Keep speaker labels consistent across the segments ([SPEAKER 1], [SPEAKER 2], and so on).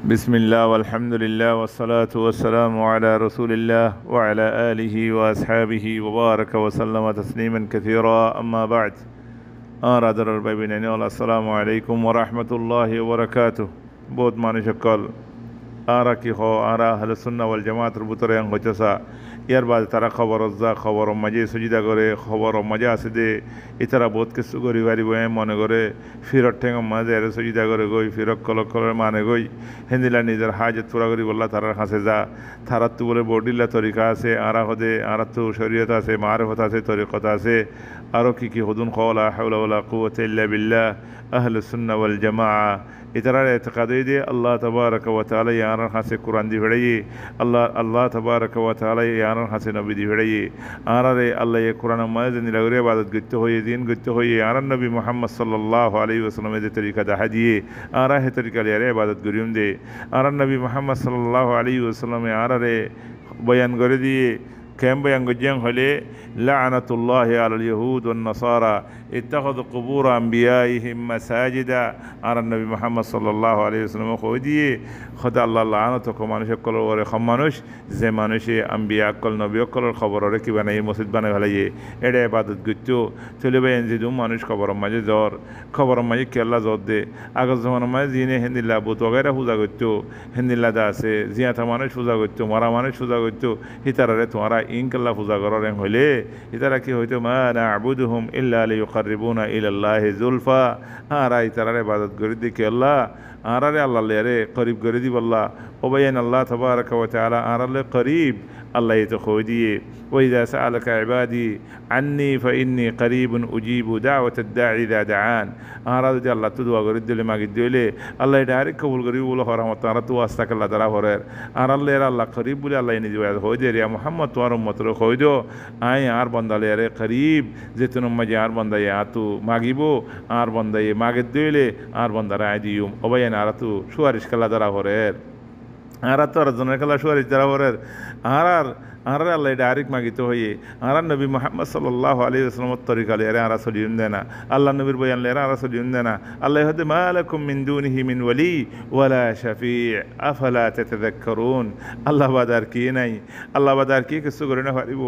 [SPEAKER 1] بسم الله والحمد لله والصلاة والسلام على رسول الله وعلى آله وأصحابه وبارك وسلم تسليما كثيرا أما بعد أرادر البابين السلام عليكم ورحمة الله وبركاته بود ماني شكال آرا کی خو آرا اهل سنة والجماعت ربطره انگوچسا ইয়ার বাদে তারা খবর খবর মাঝে সুজিদা করে খবর মজা আছে দে ইতারা বহুত কিছু করি পারিব মনে করে ফিরত ঠেঙ মাঝে এর সুজিদা করে গই ফিরক কলক কলর মানে গই হেন্দিলা নিজের হাজত পুরা করি বললা তারার কাছে যা তারার তো বলে বডিল্লা তরিকা আছে আরা হদে আরা তো শরীয়ত আছে মারফত আছে তরিকত আছে আরও কি হুদুন কওলা হাওলা ওয়ালা কুওয়াতা ইল্লা বিল্লাহ আহলুস সুন্নাহ ওয়াল জামাআ ইতারার এতকাদ দে আল্লাহ তাবারক ওয়া তাআলা ইয়ার কাছে কোরআন দি ভিড়াই আল্লাহ তাবারক ওয়া তাআলা ইয়ার কাছে নবী দি ভিড়াই আরারে আল্লাহ এ কোরআন মাঝে নিলাগরে ইবাদত করতে হয়ে দিন করতে হয়ে আর নবী মুহাম্মদ সাল্লাল্লাহু আলাইহি ওয়াসাল্লামের যে তরিকা দা হাদিয়ে আরা হে তরিকা লিয়ারে ইবাদত করিম দে আর নবী মুহাম্মদ সাল্লাল্লাহু আলাইহি ওয়াসাল্লামে আরারে বয়ান করে দিয়ে كم بينجيان هلي لعنة الله على اليهود والنصارى اتخذوا قبور أنبيائهم مساجدا على النبي محمد صلى الله عليه وسلم خودي خدا الله لعنتكم مانوش كل ور خمانوش زي مانوش أنبياء كل نبي كل خبر ركي بناي مسجد بناي هلاي إيه عبادت قتو تلو بين زيدوم مانوش خبر ماجي زور خبر ماجي كلا زود دي أغز زمان ما زينه هند الله بوت وغيره فوزا قتو هند الله داسه زيادة مانوش فوزا قتو مرا مانوش فوزا قتو هتارة تمارا ইনকাল্লাহ পূজা করার হইলে ইতারা কি হইতো মা না'বুদুহুম ইল্লা লিয়ুকাররিবুনা ইলাল্লাহি যুলফা আরা ইতারারে ইবাদত করি দেখি আল্লাহ আরারে আল্লাহ লেরে করিব করে দিব আল্লাহ ওবায়ান আল্লাহ তাবারাকা ওয়া তাআলা আরালে করিব আল্লাহ তো কই দিয়ে ওয়াইদা সাআলাকা ইবাদি আন্নী ফাইন্নী করিবুন উজিবু দাওয়াতাদ দাঈ ইযা দাআন আরা যদি আল্লাহ তো দোয়া করে দিলে মাগি দিলে আল্লাহ ডাইরেক্ট কবুল করিব বলে হরামত আর তো আস্তাকাল্লাহ দ্বারা হরের আরালে আল্লাহ করিব বলে আল্লাহ নিজে হই দে রিয়া মুহাম্মদ তোর উম্মত রে কই দিও আই আর বান্দালে রে করিব যেতুন মাঝে আর বান্দায় আতু মাগিব আর বান্দায় মাগে দিলে আর বান্দারা আই দিউম ওবায়ান আর তো সুয়ারিশ কাল্লাহ দ্বারা হরের আর তো আর জনের কাল্লাহ সুয়ারিশ দ্বারা হরের আর আল্লাহ ডাইরেক্ট মাগিতে হয়ে আর নবী মুহাম্মদ সাল্লাল্লাহু আলাইহি ওয়াসাল্লামের তরিকা লিয়ারে আর সলিউন দেনা আল্লাহ নবীর বয়ান লিয়ারে আর সলিউন দেনা আল্লাহ হদে মালাকুম মিন দুনিহি মিন ওয়ালি ওয়ালা শাফি আফালা তাতাযাক্কারুন আল্লাহ বাদার কি নাই আল্লাহ বাদার কি কিছু করে না পারিব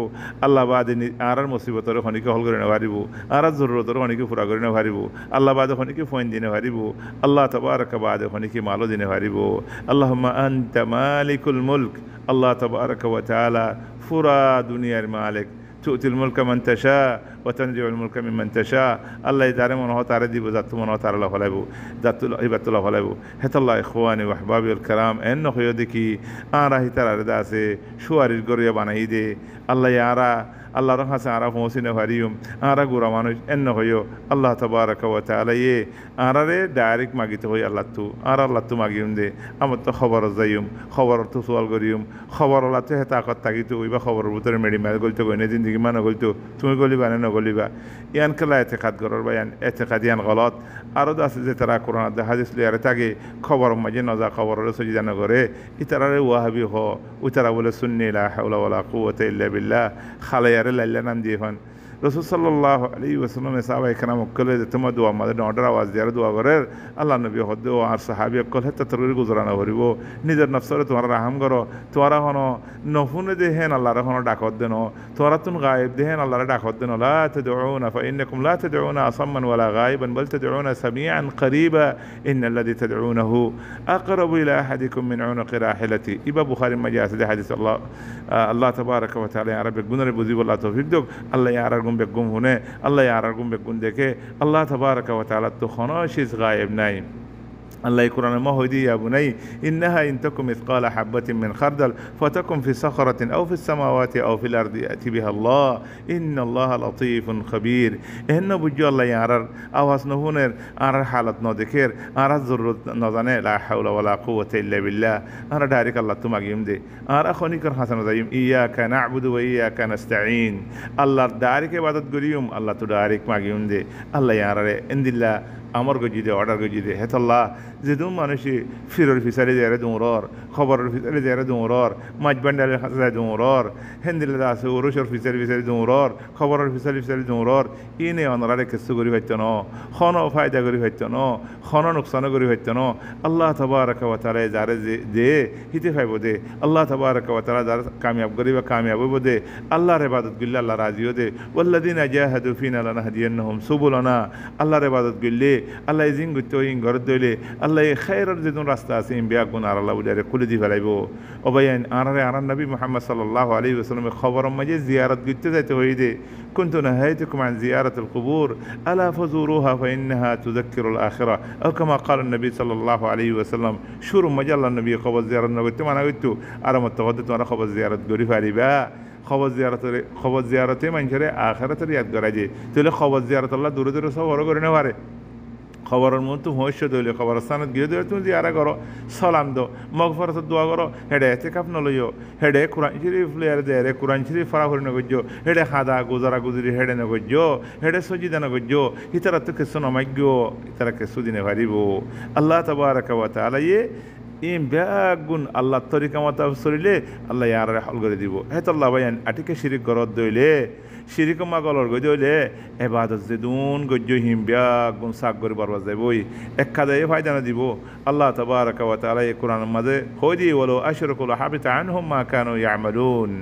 [SPEAKER 1] আল্লাহ বাদে আর মুসিবতর খনিকে হল করে না পারিব আর জরুরতর খনিকে পুরা করে না পারিব আল্লাহ বাদে খনিকে ফোন দিনে পারিব আল্লাহ তাবারাকা বাদে খনিকে মালো দিনে পারিব আল্লাহুম্মা আনতা মালিকুল মুলক আল্লাহ তাবারাকা ওয়া তাআলা ফুরা দুনিয়ার মালিক তুতিল মুলক মান তাশা ওয়া তানজিউল মুলক মিম্মান তাশা আল্লাহ তারে মন হয় তারে দিব জাত মন হয় তারে লাফালাইব জাতুল ইবাতুল লাফালাইব হেতাল্লাহ ইখওয়ানি ওয়া আহবাবিল কারাম এন হইও দেখি আরা হিতারে দাসে সুয়ারির গরিয়া বানাই দে আল্লাহ ইয়ারা আল্লাহর কাছে আরা পৌঁছিনে পারিম আরা গুড়া মানুষ এন্ন হইও আল্লাহ তাবারাকা ওয়া তাআলা আরারে ডাইরেক্ট মাগিতে হই আল্লাহ তু আর আল্লাহ তু মাগিম দে আমার তো খবর যাইম খবর তো সোয়াল করিম খবর আল্লাহ তো হেতাকত থাকিতো ওইবা খবরের ভিতরে মেডিমেল গলতো গইনে জিন্দগি মানে গলতো তুমি গলিবা না নগলিবা ইয়ান কেলা এতেকাদ করার বা ইয়ান এতেকাদ ইয়ান গলত আরও আছে যে তারা কোরআন হাদিস লিয়ারে থাকে খবর মাঝে নজা খবরের সজিদা নগরে ইতারারে ওয়াহাবি হ উতারা বলে সুন্নি লা হাওলা ওয়ালা কুওয়াতা ইল্লা বিল্লাহ খালায়া লাল্লা নাম দিয়ে হন রসুল সাল্লাল্লাহু আলাইহি ওয়াসাল্লাম সাহাবায়ে কেরাম কলে যে তোমার দোয়া আমাদের অর্ডার আওয়াজ দিয়ে দোয়া করে আল্লাহ নবী হদ আর সাহাবী কল হেতা তরুর গুজরানো করিব নিজের নফসরে তোমার রাহাম করো তোরা হন নফুনে দেহেন আল্লাহর হন ডাকত দেন তোরা তুন গায়েব দেহেন আল্লাহর ডাকত দেন লা তাদউনা ফাইন্নাকুম লা তাদউনা আসাম্মান ওয়ালা গায়বান বাল তাদউনা সামিআন করিবা ইন্নাল্লাযী তাদউনাহু আকরাবু ইলা আহাদিকুম মিন উনুকি রাহিলাতি ইবা বুখারী মাঝে আছে হাদিস আল্লাহ তাবারাকা ওয়া তাআলা আরবে গুনারে বুঝিব আল্লাহ তৌফিক দাও আল্লাহ আর বেগুম হুনে আল্লাহ আর বেগুম দেখে আল্লাহ তাবারাকা ওয়া তাআলা তো কোনো চিজ গায়েব নাই الله يقرأ ما هو دي يا بني إنها إن تكن مثقال حبة من خردل فتكن في صخرة أو في السماوات أو في الأرض يأتي بها الله إن الله لطيف خبير إنه بجو الله يعرر أو هسنهونر أرى حالة نذكر أرى ضرورة نظنة لا حول ولا قوة إلا بالله أرى دارك الله تماجيم دي أرى خوني كر حسن زيم إياك نعبد وإياك نستعين الله دارك عبادت قريم الله تدارك ماجيم دي الله يعرر إن الله আমার গজি দে অর্ডার গজি দে হেতল্লাহ যেদুম মানুষই ফিরর ফিসারি দেয়ারে দৌড়র খবরের ফিসারি দেয়ারে দৌড়র মাছ বান্ডারের হাতে দৌড়র হেন্দিলে আছে ওরসর ফিসারি ফিসারি দৌড়র খবরের ফিসারি ফিসারি দৌড়র ইনে অনরারে কিছু করি হইতো ন খন ফায়দা করি হইতো ন খন নোকসানও করি হইতো ন আল্লাহ তাবারাকা ওয়া তাআলা যারে যে হিতে ফাইব দে আল্লাহ তাবারাকা ওয়া তাআলা যার কামিয়াব করিবা কামিয়াব হইব দে আল্লাহর ইবাদত গিল্লে আল্লাহ রাজিও দে ওয়াল্লাযিনা জাহাদু ফিনা লানাহদিয়ান্নাহুম সুবুলানা আল্লাহর ইবাদত গিল্লে আল্লাহ জিং গতো ইং ঘর দইলে আল্লাহ খায়রের যে রাস্তা আছে ইম বিয়া গুণ আর আল্লাহ উদারে খুলে দি ফেলাইব অবায়ান আনার নবী মুহাম্মদ সাল্লাল্লাহু আলাইহি ওয়াসাল্লামের খবর মাঝে জিয়ারত করতে যাইতে হই দে كنت نهيتكم عن زيارة القبور ألا فزوروها فإنها تذكر الآخرة أو كما قال النبي صلى الله عليه وسلم شور مجال النبي خبر زيارة نقولت ما نقولت أنا متغدت وأنا خبر زيارة قريب عليها خبر زيارة من شرع آخرة رياض قراجي تقول خبر زيارة الله دور دور سوى ورقة نواره খবরের মতো ভবিষ্যৎ হইলে খবরস্থানত গিয়ে ধরে তুমি জিয়ারা করো সালাম দো মগফরত দোয়া করো হেডে এতে কাপ নলইও হেডে কোরআন শরীফ লেয়ার দেয় রে কোরআন শরীফ ফারাফরি নগজ্য হেডে খাদা গুজারা গুজরি হেডে নগজ্য হেডে সজিদা নগজ্য ইতারা তো কিছু নমাজ্ঞ ইতারা কিছু দিনে পারিব আল্লাহ তাবারাকা ওয়া তাআলা ইম ব্যাগুন আল্লাহ তরিকা মতো চলিলে আল্লাহ ইয়ার হল করে দিব হেতল্লাহ ভাইয়ান আটিকে শিরিক গরত দইলে শিরিক মাগলর গই দইলে এবাদত যে দুন গজ্য হিম ব্যাগুন সাক করে বরবাদ যাইবই এক কাদায় ফায়দা না দিব আল্লাহ তাবারাকা ওয়া তাআলা এই কোরআনের মাঝে কই দি ওয়ালো আশরাকু হাবিতা আনহুম মা কানু ইয়ামালুন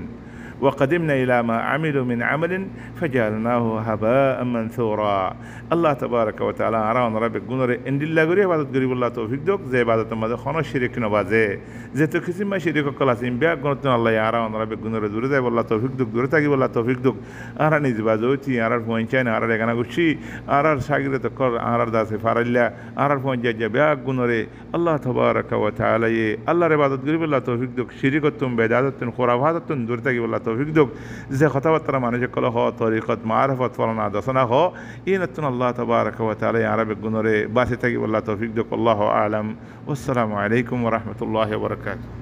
[SPEAKER 1] وقدمنا إلى ما عملوا من عمل فجعلناه هباء منثورا الله تبارك وتعالى أرانا ربك قنر إن الله قريه عبادت قريب الله توفيق دوك زي عبادت ماذا خانا شريك نبازي زي تو كسي ما شريك كلاسين بيا قنطنا الله أرانا ربك قنر دور زي والله توفيق دوك دور تاقي والله توفيق دوك أراني زبازوتي أرار فوانشان أرار لغانا قشي أرار شاقر تقر أرار داسي فارالله أرار فوانجا بيا قنر الله تبارك وتعالى الله عبادت قريب الله توفيق دوك شريكتم بدعاتتن خرافاتتن دور تاقي والله توفيق دوك زي خطابة মানুষে কল হ তরিকত মারফত ফলনা দসনা হ ইনতুন আল্লাহ তাবারক ওয়া তাআলা আরবে গুনরে বাসে থাকি আল্লাহ তৌফিক দুক আল্লাহু আলাম ওয়াসসালামু আলাইকুম ওয়া রাহমাতুল্লাহি ওয়া বারাকাতুহু